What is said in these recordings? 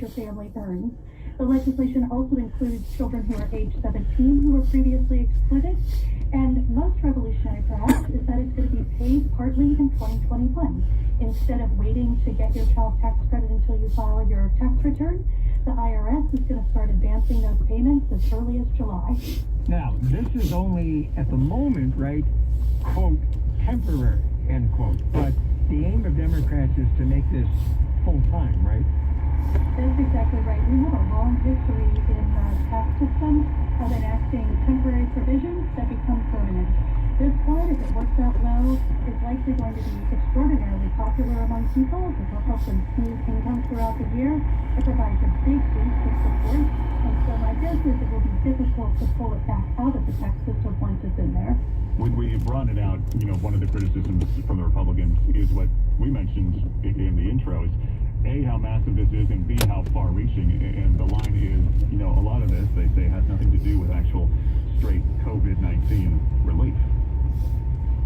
your family earns. The legislation also includes children who are age 17 who were previously excluded. And most revolutionary, perhaps, is that it's going to be paid partly in 2021. Instead of waiting to get your child tax credit until you file your tax return, the IRS is going to start advancing those payments as early as July. Now, this is only, at the moment, right, quote, temporary, end quote. But the aim of Democrats is to make this full-time, right? That's exactly right. We have a long history in the tax system of enacting temporary provisions that become permanent. This one, if it works out well, is likely going to be extraordinarily popular among people. It will help them smooth income throughout the year. It provides a big boost of support. And so my guess is it will be difficult to pull it back out of the tax system once it's in there. When we brought it out, one of the criticisms from the Republicans is what we mentioned in the intro is, A, how massive this is, and B, how far-reaching. And the line is, a lot of this, they say, has nothing to do with actual straight COVID-19 relief.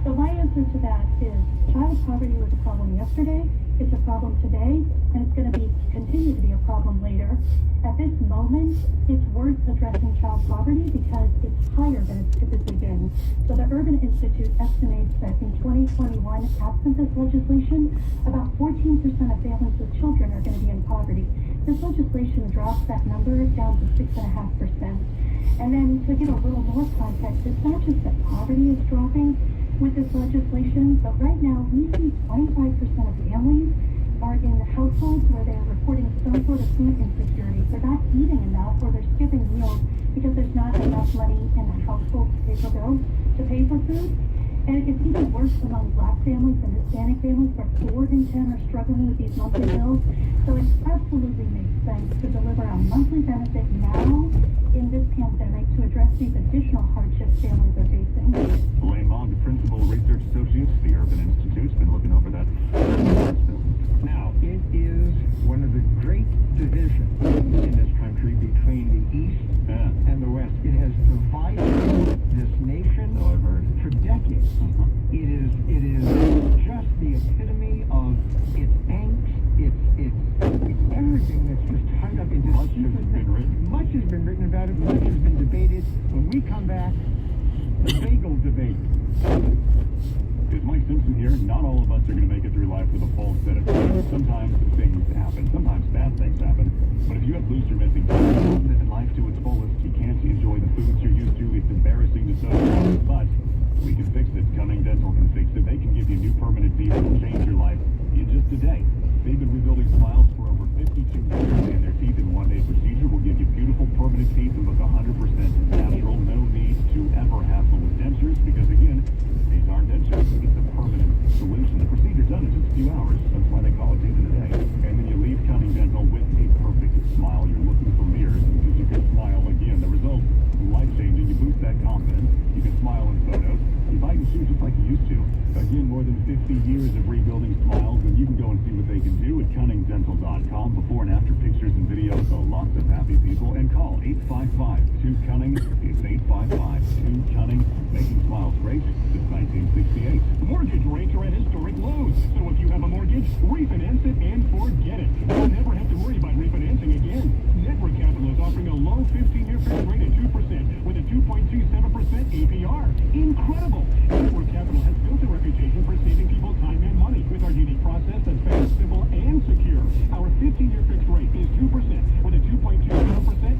So my answer to that is child poverty was a problem yesterday, it's a problem today, and it's going to continue to be a problem later. At this moment, it's worth addressing child poverty because it's higher than it's typically been. So the Urban Institute estimates that in 2021, absent this legislation, about 14% of families with children are going to be in poverty. This legislation drops that number down to 6.5%. And then to get a little more context, it's not just that poverty is dropping with this legislation, but right now we see 25% of families are in households where they're reporting some sort of food insecurity. They're not eating enough or they're skipping meals because there's not enough money in the household to pay for food. And it's even worse among Black families and Hispanic families where 4 in 10 are struggling with these monthly bills. So it absolutely makes sense to deliver a monthly benefit now in this pandemic to address these additional hardships families are facing. Elaine Mogg, Principal Research Associate, the Urban Institute's been looking over that. Now, it is one of the great divisions in this country between the East and the West. It has divided this nation for decades. It is just the epitome of its angst, its everything that's just tied up into much has been written. Much has been written about it, much has been debated. When we come back, the bagel debate. Is Mike Simpson here? Not all of us are going to make it through life with a full set of teeth. Sometimes things happen. Sometimes bad things happen. But if you have loose or missing teeth, living life to its fullest, you can't enjoy the foods you're used to. It's embarrassing to say, but we can fix it. Cunning Dental can fix it. They can give you new permanent teeth that will change your life in just a day. They've been rebuilding smiles for over 52 years, and their teeth in one-day procedure will give you beautiful permanent teeth that look 100% natural. No need to ever hassle with dentures because, again, these aren't dentures. It's a permanent solution. The procedure done in just a few hours. That's why they call it teeth in a day. And then you leave Cunning Dental with a perfect smile. You're looking for mirrors because you can smile again. The result, life-changing. You boost that confidence. You can smile in photos. You bite and chew just like you used to. Again, more than 50 years of rebuilding smiles, and you can go and see what they can do at cunningdental.com. Before and after pictures and videos, so lots of happy people. And call 855-2CUNNING. It's 855-2CUNNING. Making smiles great since 1968. Mortgage rates are at historic lows, so if you have a mortgage, refinance it and forget it. You'll never have to worry about refinancing again. Network Capital is offering a low 15-year fixed rate at 2% with a 2.27% APR. Incredible! Network Capital has built a reputation for saving people time and money with our unique process that's fast, simple, and secure. Our 15-year fixed rate is 2% with a 2.27%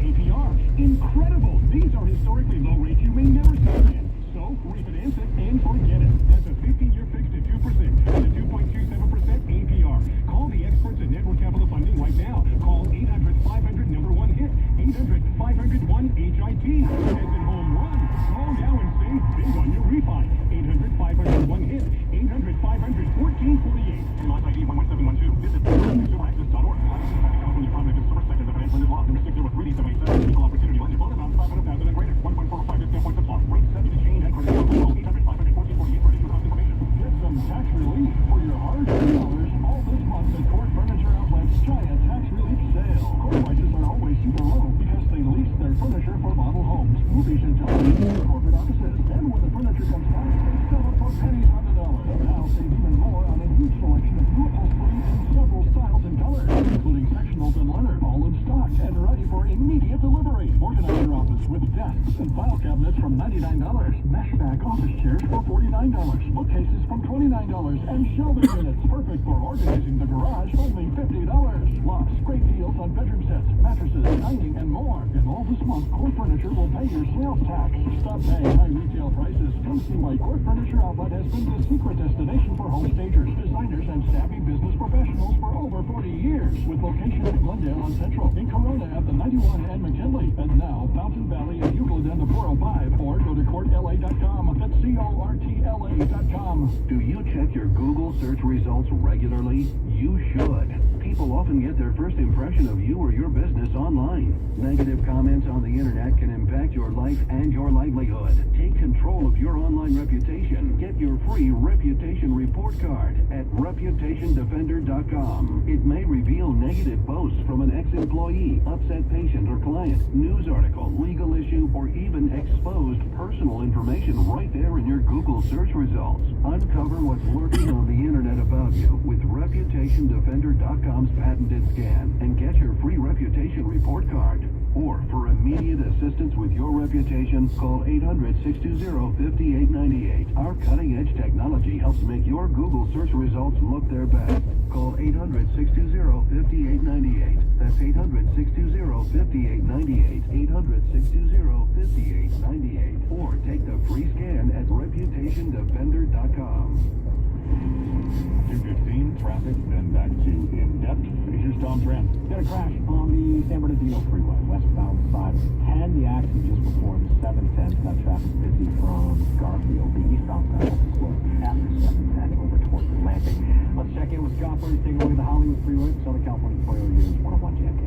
APR. Incredible! These are historically low rates you may never see again. So, refinance it and forget it. That's a 15-year fixed at 2% with a 2.27% APR. Call the experts at Network Capital Funding right now. Call 800-500-1-HIT. 800-500-1-HIT. As in home run. Call now and save big on your refi. 800-500-1-HIT. 800-500-1448. Launch ID 11712. Visit consumeraccess.org. California Private Consumer Sector, the financial law. Number 6 with Rudy 787. Equal opportunity lender. Loan amount 500,000 and greater. 1.45 discount points apply. Rate subject to change and credit. Call 800-500-1448 for additional cost information. Get some tax relief for your hard-earned dollars all this month at Court Furniture Outlet's Giant Tax Relief Sale. Court prices are always super low because they lease their furniture for model homes, movies, and television for corporate offices. And when the furniture comes back, they sell it for pennies on the dollar. Now save even more on a huge selection of new upholstery in several styles and colors, including sectionals and leather. All stocked and ready for immediate delivery. Organize your office with desks and file cabinets from $99, mesh back office chairs for $49, bookcases from $29, and shelving units perfect for organizing the garage only $50. Plus, great deals on bedroom sets, mattresses, dining, and more. And all this month, Core Furniture will pay your sales tax. Stop paying high retail prices. Come see why Core Furniture Outlet has been the secret destination for home stagers, designers, and savvy business professionals for over 40 years. With locations in Glendale on Central, in Corona at the 91 and McKinley, and now Fountain Valley and Euclid and the 405. Or go to courtla.com. That's CORTLA.com. Do you check your Google search results regularly? You should. People often get their first impression of you or your business online. Negative comments on the internet can impact your life and your livelihood. Take control of your online reputation. Get your free reputation report card at reputationdefender.com. It may reveal negative posts from an ex-employee, upset patient or client, news article, legal issue, or even exposed personal information right there in your Google search results. Uncover what's lurking on the internet about you with reputationdefender.com's patented scan and get your free reputation report card. Or for immediate assistance with your reputation, call 800-620-5898. Our cutting-edge technology helps make your Google search results look their best. Call 800-620-5898. That's 800-620-5898. 800-620-5898. Or take the free scan at reputationdefender.com. 215, traffic, then back to in-depth. Here's Tom Trent. Got a crash on the San Bernardino Freeway, westbound side of 10. The accident just before the 710. Got traffic busy from Garfield. The eastbound side is closed after 710 over towards Atlantic. Let's check in with Scott Bird, taking away the Hollywood Freeway, Southern California Toyota News 101 Jam.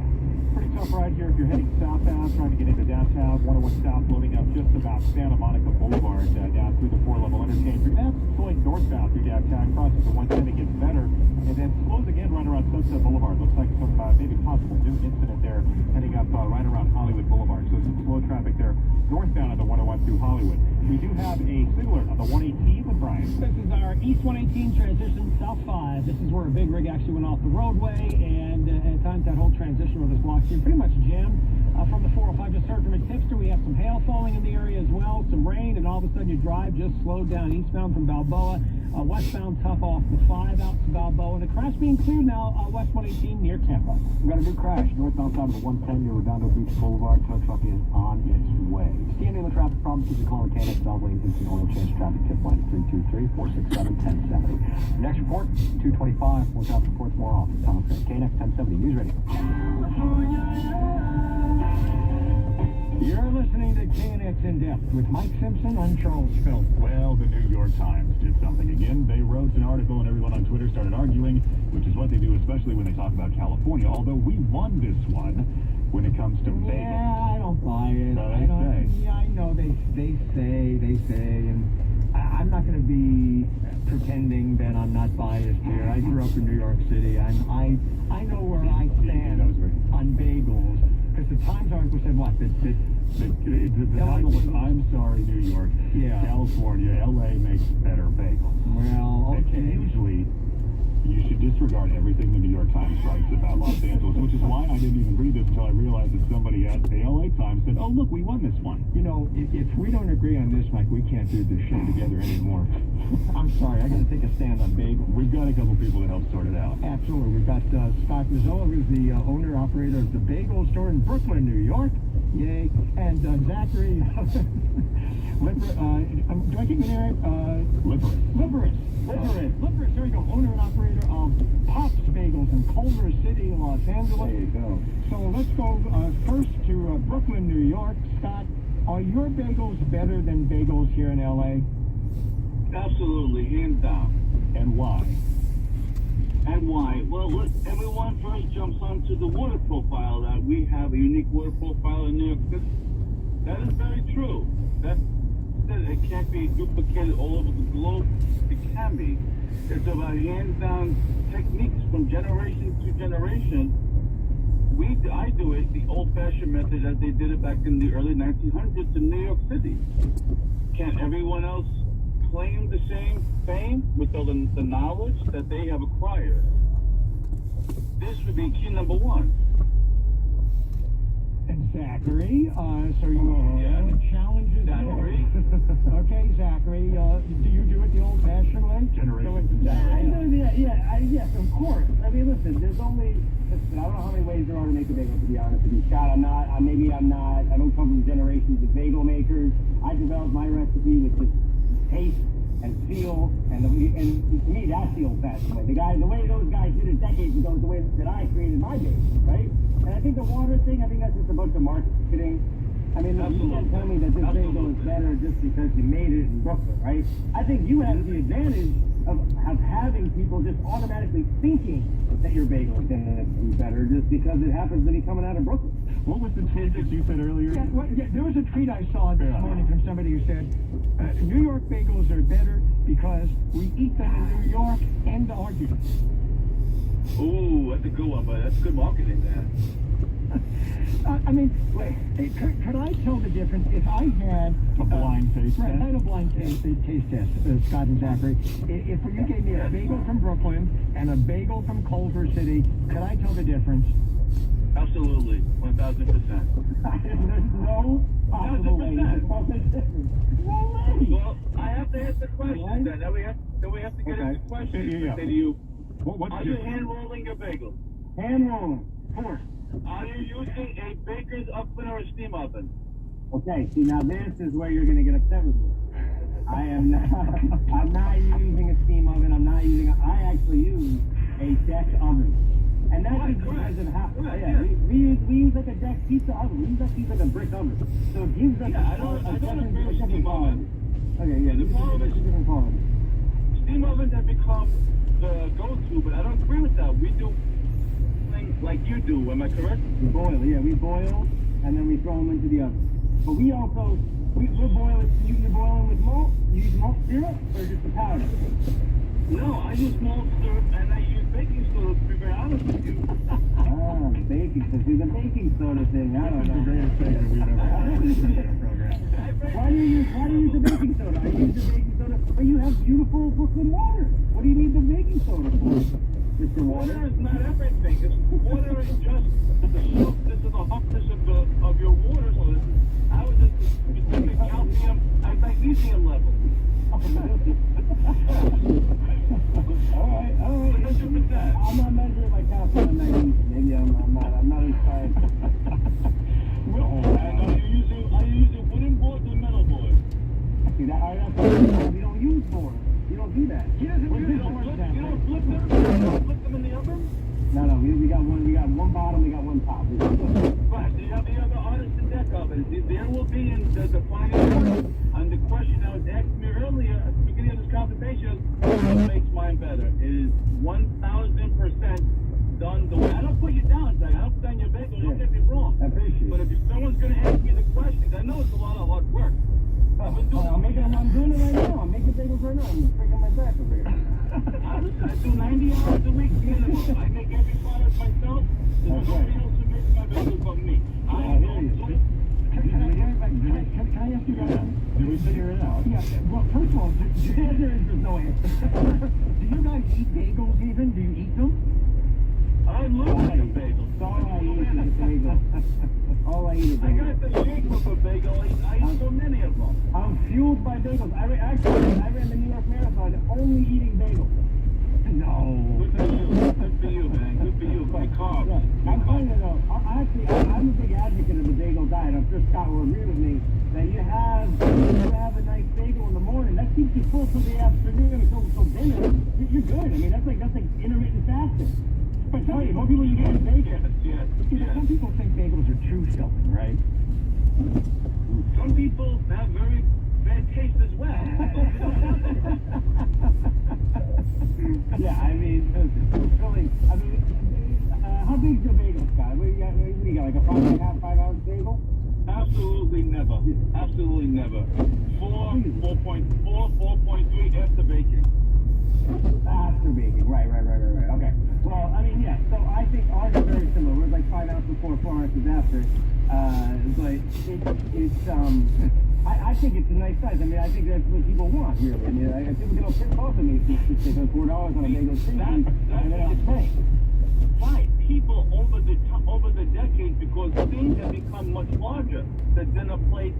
Pretty tough ride here if you're heading southbound, trying to get into downtown. 101 south, loading up just about Santa Monica Boulevard down through the 4-level interchange. You're now slowing northbound through downtown, crosses the 110, it gets better, and then slows again right around Sunset Boulevard. Looks like some maybe possible new incident there heading up right around Hollywood Boulevard. So some slow traffic there northbound on the 101 through Hollywood. We do have a signaler on the 118 with Brian. This is our East 118 transition South 5. This is where a big rig actually went off the roadway, and at times that whole transition road is blocked. You're pretty much jammed from the 405. Just heard from a tipster. We have some hail falling in the area as well, some rain, and all of a sudden your drive just slowed down eastbound from Balboa. Westbound tough off the 5 out to Balboa. The crash being cleared now, West 118 near Tampa. We got a new crash northbound side of the 110 near Redondo Beach Boulevard. Tow truck is on its way. See any other traffic problems? You can call Mechanics, Bell Lane, Instant Oil Change Traffic Tip line 323-467-1070. Next report, 225. More traffic reports more often. Tom Trent, KNX 1070 News Radio. You're listening to KNX In Depth with Mike Simpson. I'm Charles Phil. Well, the New York Times did something again. They wrote an article and everyone on Twitter started arguing, which is what they do, especially when they talk about California, although we won this one when it comes to bagels. Yeah, I don't buy it. So they say. Yeah, I know they say, and I'm not going to be pretending that I'm not biased here. I grew up in New York City. I know where I stand on bagels. Because the Times article said what? The title was, I'm sorry, New York, Yeah. California, LA makes better bagels. Well, okay. And usually, you should disregard everything the New York Times writes about Los Angeles, which is why I didn't even read this until I realized that somebody at the LA Times said, oh, look, we won this one. You know, if we don't agree on this, Mike, we can't do this show together anymore. I'm sorry, I got to take a stand on bagels. We've got a couple people to help sort it out. Absolutely. We've got Scott Mazzola, who's the owner-operator of the Bagel Store in Brooklyn, New York. Yay. And Zachary do I keep your name right? Liveris, there you go. Owner and operator of Pop's Bagels in Culver City, Los Angeles. There you go. So let's go first to Brooklyn, New York. Scott, are your bagels better than bagels here in LA? Absolutely, hands down. And why? And why? Well, look, everyone first jumps onto the water profile, that we have a unique water profile in New York City. That is very true. It can't be duplicated all over the globe. It can be. It's about hands-down techniques from generation to generation. I do it the old-fashioned method as they did it back in the early 1900s in New York City. Can everyone else claim the same fame with all the knowledge that they have acquired? This would be key number one. Zachary. So you Yeah. the challenge is Zachary. yours. Okay, Zachary. Do you do it the old-fashioned way? Generations. Yes, of course. I mean, listen, I don't know how many ways there are to make a bagel, to be honest with you. Scott, I don't come from generations of bagel makers. I developed my recipe with just taste and feel, and to me, that's the old-fashioned way. The way those guys did it decades ago is the way that I created my bagel, right? And I think the water thing, I think that's just a bunch of marketing. I mean, you can't tell me that this bagel is better just because you made it in Brooklyn, right? I think you have the advantage of having people just automatically thinking that your bagel is going to be better just because it happens to be coming out of Brooklyn. What was the tweet that you said earlier? There was a tweet I saw this morning from somebody who said, New York bagels are better because we eat them in New York and argue. Ooh, that's a good one, but that's good marketing there. I mean, could I tell the difference if I had A blind taste right, test? I had a blind taste test, Scott and Zachary. If you gave me a bagel from Brooklyn and a bagel from Culver City, could I tell the difference? Absolutely, 1,000%. There's no possible way you can tell the difference. No way! Well, I have to ask the question then. Then we have to get into the question. Yeah. I say to you, What's are you hand rolling your bagel? Hand rolling, of course. Are you using a baker's oven or a steam oven? Okay, see now this is where you're gonna get upset with me. I'm not using a steam oven, I actually use a deck oven. And that's just because of how, we use like a deck pizza oven, we use like a brick oven. So it gives us I don't agree with steam oven. Okay, yeah, The problem is, different quality. steam ovens have become the go-to, but I don't agree with that. We do things like you do, am I correct? We boil, and then we throw them into the oven. But we also, we're boiling, you're boiling with malt? You use malt syrup, or just the powder? No, I use malt syrup and I use baking soda, to be very honest with you. The baking soda. See, the baking soda thing, I don't This is the know. greatest thing that we've ever had on this program. Why do you use the baking soda? I use the baking soda, but you have beautiful Brooklyn water. What do you need the baking soda for, Mr. Water? Water is not everything. Water is just the softness and the hotness of your water. So this is how is this specific calcium and magnesium level? Alright. 100%. I'm not measuring my calcium and magnesium. Maybe I'm not inspired. And are you using wooden boards or metal boards? See, that's what we don't use boards. We don't do that. You don't flip them? You don't flip them in the oven? No, we got one bottom, we got one top. Right, so you have the artisan deck oven. There will be in the defining on the question that was asked me earlier at the beginning of this conversation, what makes mine better? It is 1,000% done the way. I don't put you down, Zach. I don't put down your bagel. Don't get me wrong. I appreciate it. But if someone's going to ask me the question, I know it's a lot of hard work. I'm doing it right now. I'm making bagels right now. I'm freaking my back over here. I do 90 hours a week minimum. I make every product myself. There's nobody else who makes my bagels but me. I know. Can I ask you guys? Did we figure it out? Yeah, well, first of all, there's no answer. Do you guys eat bagels even? Do you eat them? I love the bagel. All I eat is a bagel. All I eat is I bagel. got the shape of a bagel. I eat so many of them. I'm fueled by bagels. I ran the New York Marathon only eating bagels. No. Good for you, man. Good for you. My carve. I'm telling you though, I'm a big advocate of the bagel diet. I'm sure Scott will agree with me that you have a nice bagel in the morning. That keeps you full till the afternoon until dinner. You're good. I mean, that's like intermittent fasting. But tell you, most people you get bacon. Yes. Some people think bagels are true filling, right? Some people have very bad taste as well. Yeah, I mean, filling. I mean, how big's your bagel, Scott? What do you got, like a 5 ounce bagel? Absolutely never. Absolutely never. 4.4, 4.3 after bacon. After bacon, right. Okay. Well, I mean, yeah. So I think ours is very similar. We're like 5 ounces before, 4 ounces after. But I think it's a nice size. I mean, I think that's what people want, really. I mean, I think we're gonna piss off at me if they spend $4 on a bagel and then I'll pay. Right. People over the decades, because things bagels have become much larger. The dinner plates,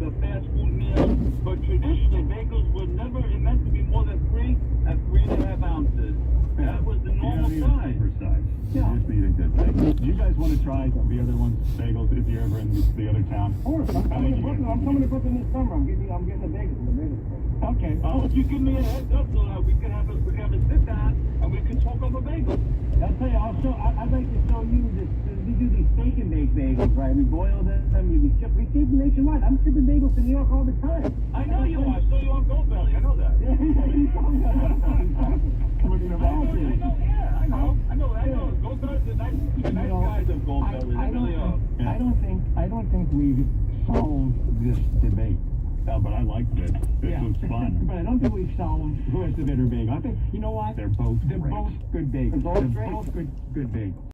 the fast food meals. But traditionally, bagels were never meant to be more than 3 and 3.5 ounces. That was the normal You don't size. need a super size. You just need a good bagel. Do you guys want to try the other one's bagels if you're ever in the other town? Of course, I'm coming to Brooklyn. I'm coming to Brooklyn this summer. I'm getting a bagel from the bagel place. Okay. Oh, if you give me a heads up so that we can have a sit down and we can talk over bagels. I'll tell you, I'd like to show you this. We do these steak and bake bagels, right? We boil them, we ship them nationwide. I'm shipping bagels to New York all the time. I know you are. I saw you on Gold Belly. I know that. Gold Belly's the nice guys of Gold Belly. They really are. I don't think we've solved this debate. No, but I liked it. This was fun. But I don't think we've solved who has the better bagel. I think, you know what? They're both They're great. both good bagels. They're both great. Good bagels.